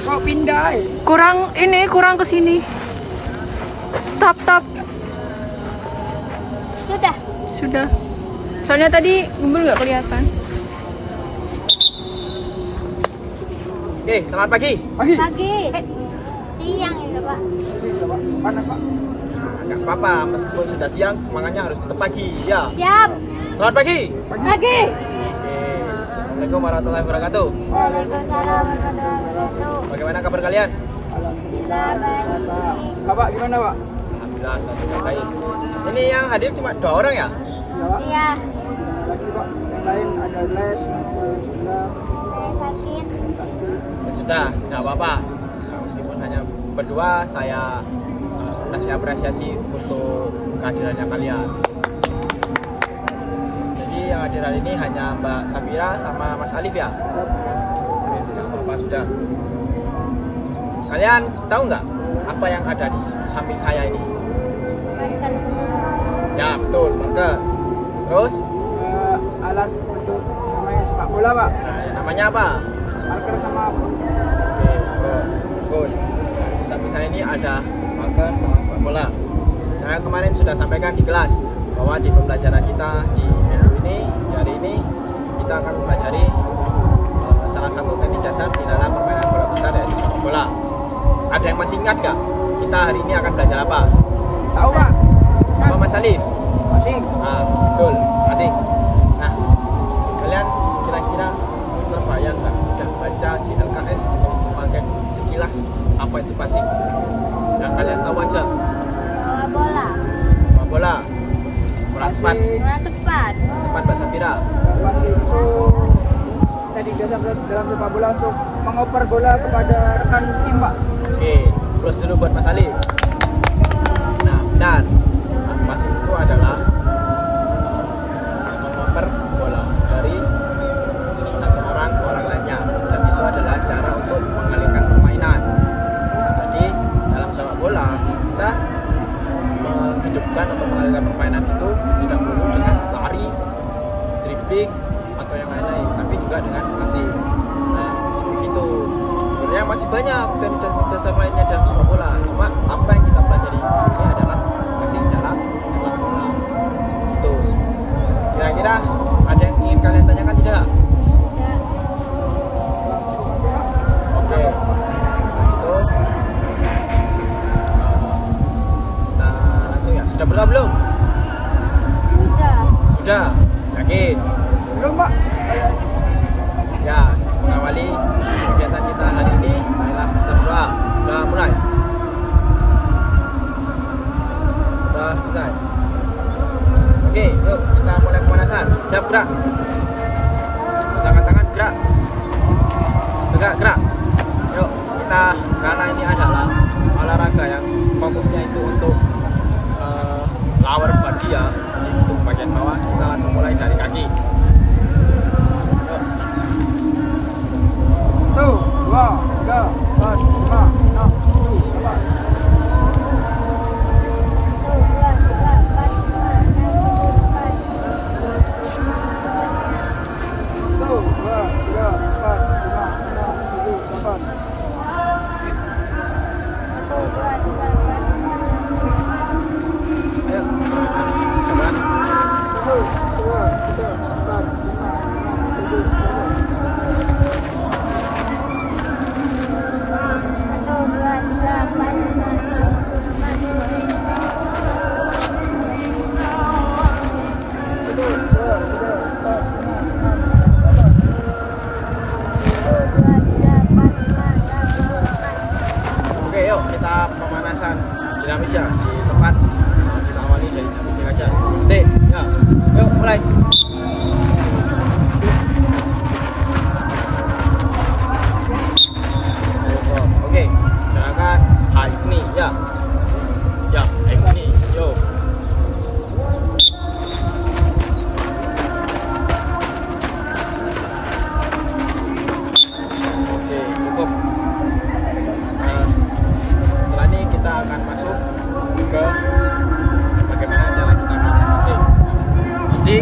Kok pindah? Kurang ke sini. Stop. Sudah. Soalnya tadi gumbul nggak kelihatan. Oke, selamat pagi. Pagi. Siang ya, Pak. Panas, Pak. Nggak apa-apa, meskipun sudah siang, semangatnya harus tetap pagi, ya. Siap. Selamat pagi. Pagi. Oke. Assalamualaikum warahmatullahi wabarakatuh. Waalaikumsalam warahmatullahi wabarakatuh. Bagaimana kabar kalian? Alhamdulillah baik. Bapak gimana, Pak? Alhamdulillah, saya juga baik. Ini yang hadir cuma 2 orang ya? Ya, Pak. Iya. Lagi, Pak. Yang lain ada les, sudah. Saya sakit. Ya sudah, nggak apa-apa. Nah, meskipun hanya berdua, saya kasih apresiasi untuk kehadirannya kalian. Jadi yang hadir hari ini hanya Mbak Safira sama Mas Alif ya? Oke, tidak apa-apa, sudah. Kalian tahu nggak apa yang ada di samping saya ini? Makan. Ya betul, marker. Terus Alat untuk main sepak bola, Pak. namanya apa? Marker sama apa? Oke, bagus. Di samping saya ini ada marker sama sepak bola. Saya kemarin sudah sampaikan di kelas bahwa di pembelajaran kita di minggu ini, di hari ini, kita akan mempelajari salah satu teknik dasar di dalam permainan bola besar yaitu sepak bola. Ada yang masih ingat nggak? Kita hari ini akan belajar apa? Tahu, Pak? Apa Mas Alif? Masih. Ah, betul, asik. Nah, kalian kira-kira terbayang nggak udah baca di LKS atau memakai sekilas apa itu passing? Yang kalian tahu aja, Bawa bola. bola bola, bola tepat, Bola tepat. tepat Mbak Safira. Passing itu tadi dasar dalam sepak bola untuk mengoper bola kepada rekan tim, Pak. Oke, terus dulu buat Mas Alif. Nah, benar. Passing itu adalah mengoper bola dari satu orang ke orang lainnya, dan itu adalah cara untuk mengalihkan permainan. Jadi dalam sepak bola kita menghidupkan atau mengalihkan permainan itu tidak perlu dengan lari, dribbling atau yang lain-lain, tapi juga dengan passing. Nah, begitu. Sebenarnya masih banyak dan dasar lainnya dalam sepak bola. Cuma apa yang kita pelajari ini adalah passing dalam sepak bola. Itu. Kira-kira ada yang ingin kalian tanyakan tidak? Oke. Itu. Nah, langsung ya. Sudah berapa belum? Sudah. Sudah. Yakin? Belum, Pak. Ya, mengawali kegiatan kita hari ini, marilah kita berdoa. Sudah mulai. Sudah selesai. Oke, yuk kita mulai pemanasan. Siap, gerak. Tangan gerak. Gerak. Yuk kita, karena ini adalah olahraga yang fokusnya itu untuk lower body ya, jadi untuk bagian bawah. Kita langsung mulai dari kaki. Yuk. 1, 2, 3, 4, 5, 6, 7, 8. 1, 2, 3, 4, 5, 6, 7, 1, 2, 3, 4, 5, 6, 7, 8. 1, 2, 3, 4, 5, 6, 7, 8. Ayo. Coba. 1, 2, 3, 4, 5, 6, 7, 8. 1, 2, 3, 4, 5, 6, 7, 8. Oke, yuk kita pemanasan dinamis ya di tempat. Kita awali dari samping aja. Seperti, ya. Yuk mulai. Oke, gerakan high knee ya. Ya, high knee. Yuk. Oke, cukup. Setelah ini kita akan masuk ke bagaimana cara kita masing-masing. Jadi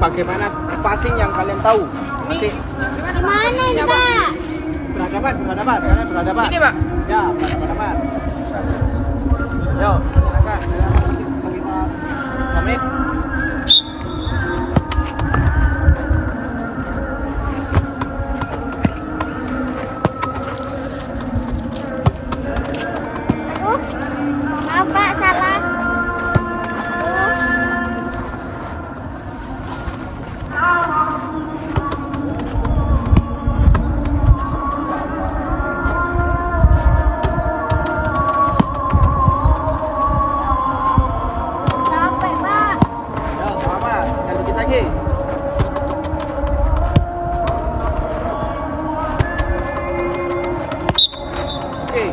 bagaimana passing yang kalian tahu. Oke. Gimana ini, Pak? Berhadapan. Kalian berhadapan. Ini, Pak. Ya, berhadapan. Yo, silakan. Masih bisa kita pamit. Aduh. Maaf, Pak, salah. Capek, Pak. Yo, selamat. Tinggal dikit lagi. Oke.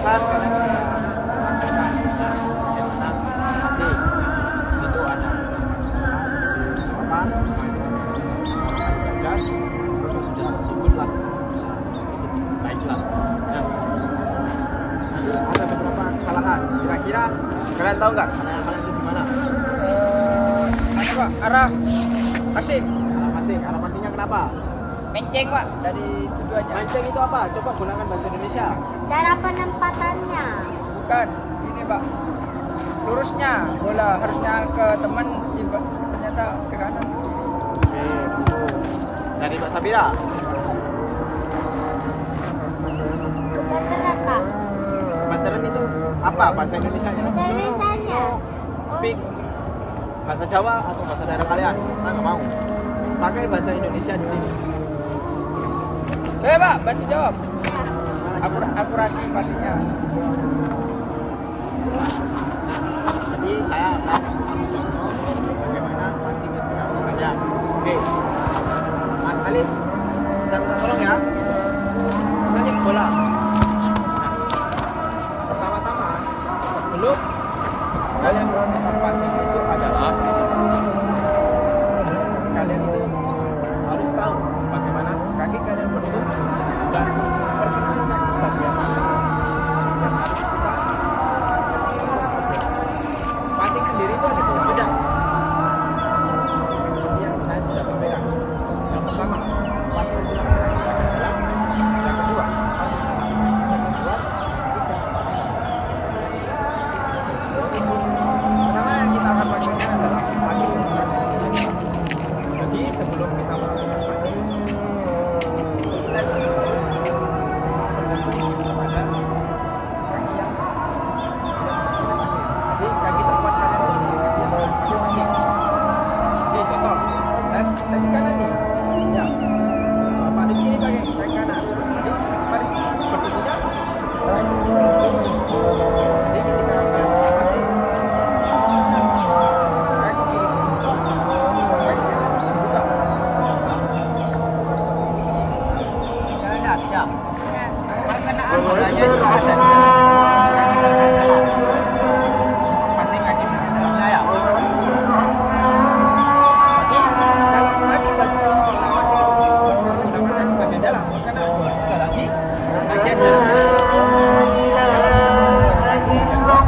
Barusan kalian masih situ ada catatan dan sudah tersebut lah. Baiklah. Ya. Ada beberapa kesalahan. Kira-kira kalian tahu nggak kesalahan kalian itu di mana? Ada, Pak. Arah passing. Arah passingnya kenapa? Menceng, Pak. Dari tujuh aja. Mancing itu apa? Coba gunakan bahasa Indonesia. Cara penempatannya. Bukan. Ini, Pak. Lurusnya bola harusnya ke teman, ternyata ke kanan. Oke, gitu. Dari Mbak Sabira. Betul, Kak. Banteran itu apa bahasa Indonesianya? Bahasa Indonesianya. Speak bahasa Jawa atau bahasa daerah kalian? Saya nggak mau. Pakai bahasa Indonesia di sini. Saya, Pak, bantu jawab. Ya. Akurasi passingnya. Jadi saya akan kasih contoh bagaimana passing itu benar bekerja. Oke, Mas Khalid, bisa minta tolong ya. Mas Khalid, bola. Nah, pertama-tama sebelum kalian melakukan passing itu adalah kalian itu harus tahu bagaimana kaki kalian berbentuk dan pergelangan kaki bagian mana yang harus kita passing sendiri itu ada dua bidang. Seperti yang saya sudah sampaikan. Yang pertama, passing menggunakan kaki bagian dalam. Yang kedua, passing menggunakan kaki bagian luar. Pertama yang kita akan lakukan adalah passing menggunakan kaki bagian dalam. Jadi sebelum kita melakukan passing, kita harus bergantung kepada kaki yang jadi kaki terkuat kalian itu adalah kaki yang pakai passing. Oke, contoh, saya kaki kanan nih, ya. Pak di sini pakai kaki kanan. Jadi Pak di sini bertubuhnya kaki kiri. Jadi ketika kalian passing, kaki kiri, kaki kanan buka. Kalian lihat, ya. Nah. Perkenaan bolanya juga ada di sini. Kaki bagian dalam. Passing kaki bagian dalamnya ya. Jadi kalau kaki bagian dalam masih menggunakan kaki bagian dalam, karena juga lagi bagian dalam. Bagian luar.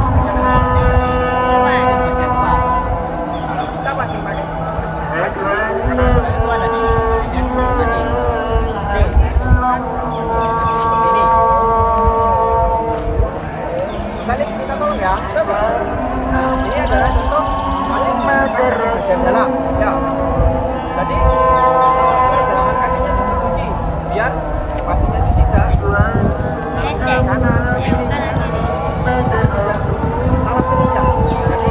Kalau kita masih pakai kaki karena bola itu ada di bagian kaki. Oke. Seperti ini. Balik kita tolong ya. Nah, ini adalah contoh masih menggunakan kaki bagian dalam. Ya. Jadi pergelangan kakinya itu dikunci biar passingnya itu tidak Lecet. kanan Ya, kanan kiri. salah pilihnya. Jadi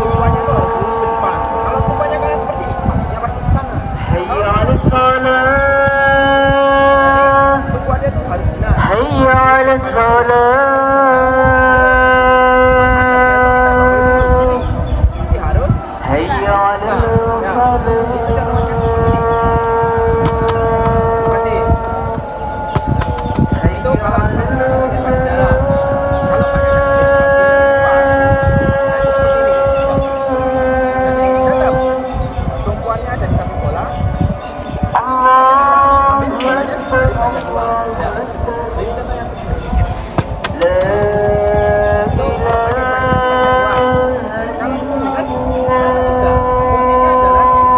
tumpuannya itu harus lurus ke depan. Kalau tumpuannya kalian seperti ini, passingnya pasti ke sana. Kalau jadi tumpuannya itu harus benar. Tapi harus itu kalau misalnya pakai jalan. Kalau pakai kaki depan, nah itu seperti ini. Jadi tetap tumpuannya ada di samping bola. Ambil bolanya di bagian luar. Ya. Jadi contoh yang kecil. Itu pakai bagian luar. Kalau mau lihat, bisa juga. Kuncinya adalah di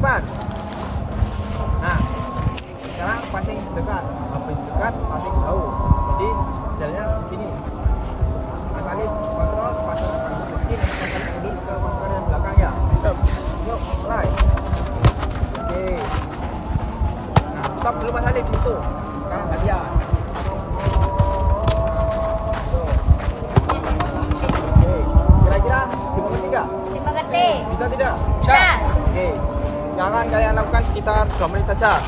depan. Nah, sekarang passing dekat, habis dekat, passing jauh. Jadi jalannya begini. Mas Alif kontrol, passing ke sini, passing mundur ke marker yang belakang ya. Yuk, mulai. Oke. Nah, stop dulu Mas Alif itu. Sekarang gantian. Oke, kira-kira dimengerti nggak? Dimengerti. Bisa tidak? Bisa. Oke, jangan kalian lakukan sekitar 2 menit saja.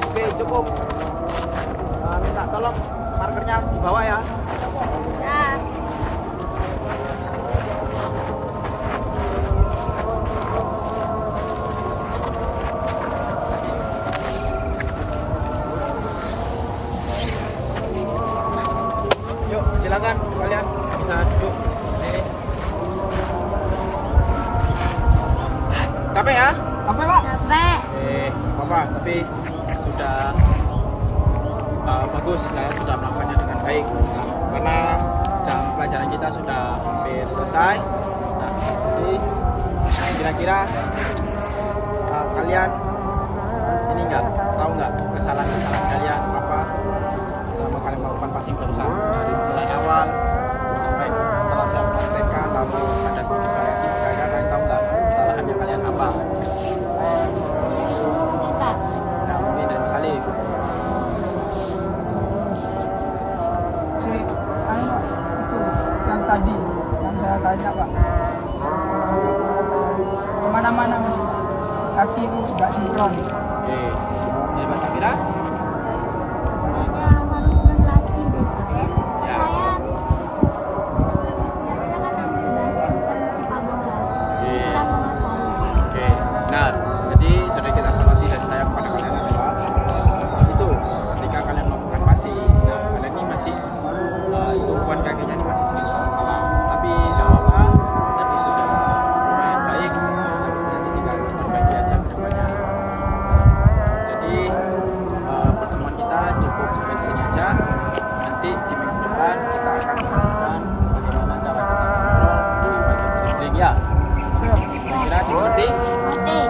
Oke, cukup. Minta tolong markernya di bawah ya. Nah. Yuk, silakan kalian bisa duduk. Nih. Capek ya? Sampai Pak. Capek. Apa? Tapi sudah bagus, kalian sudah melakukannya dengan baik. Karena jam pelajaran kita sudah hampir selesai. Nah, jadi kira-kira kalian ini tahu nggak kesalahan-kesalahan kalian apa selama kalian melakukan passing barusan dari mulai awal sampai setelah saya praktekkan lalu ada sedikit variasi. Kalian tahu nggak kesalahannya kalian apa? Kita. Nah, mungkin dari Mas Alif. Si anu Pak, itu yang tadi yang saya tanya Pak. Kemana-mana Mas. Kaki itu nggak sinkron. Oke, dari Mas Safira. Kayaknya harus berlatih dulu kan. Ya. Saya kan ambil dasar tentang sepak bola. Oke. Kita menghafal. Oke, benar. Jadi sedikit informasi dari saya kepada kalian adalah di situ ketika kalian melakukan passing, nah kalian ini masih tumpuan kakinya ini masih sering salah-salah. Tapi nggak apa-apa, tapi sudah lumayan baik. Nanti tinggal diperbaiki aja ke depannya. Jadi pertemuan kita cukup sampai di sini aja. Nanti di minggu depan kita akan melakukan bagaimana cara kita kontrol di bagian dribbling ya. Kira-kira dimengerti? Mati.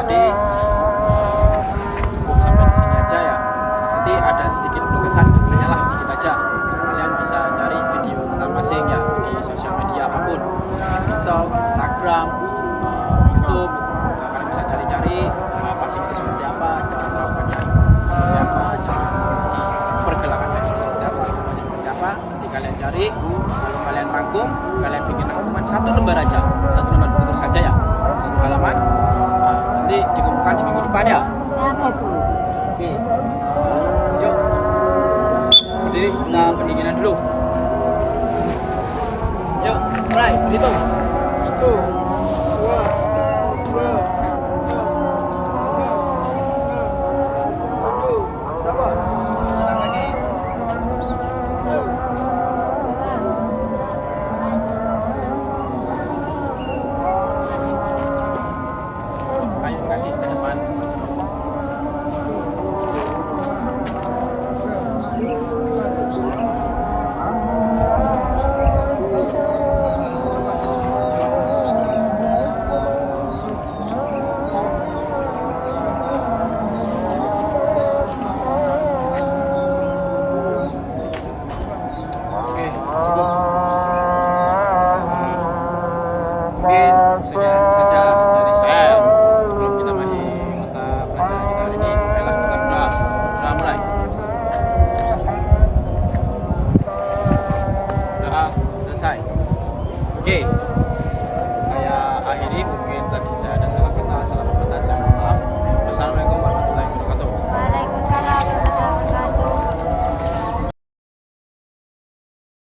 Jadi cukup sampai di sini aja ya. Nanti ada sedikit kelukesan hanyalah dikit aja. Kalian bisa cari video tentang passing ya di sosial media apapun, TikTok, Instagram, YouTube. Kalian bisa cari-cari passing itu seperti apa, cara melakukannya seperti apa, cara mengunci pergerakan kaki itu seperti apa, semuanya seperti apa. Nanti kalian cari, lalu kalian rangkum, kalian bikin rangkuman 1 lembar aja, 1 lembar begitu saja ya, 1 halaman. Nah, nanti dikumpulkan di minggu depan ya. Oke. Yuk. Berdiri, kita pendinginan dulu. Yuk, mulai, hitung. 1, 2, 3, 4, 5, 6, 7, berapa? Senang lagi. Ayo kaki ke depan. Oke, cukup. Mungkin sekian saja dari saya. Sebelum kita mulai mata pelajaran kita hari ini, ayolah kita berdoa. Kita mulai. Doa selesai. Oke, saya akhiri mungkin tadi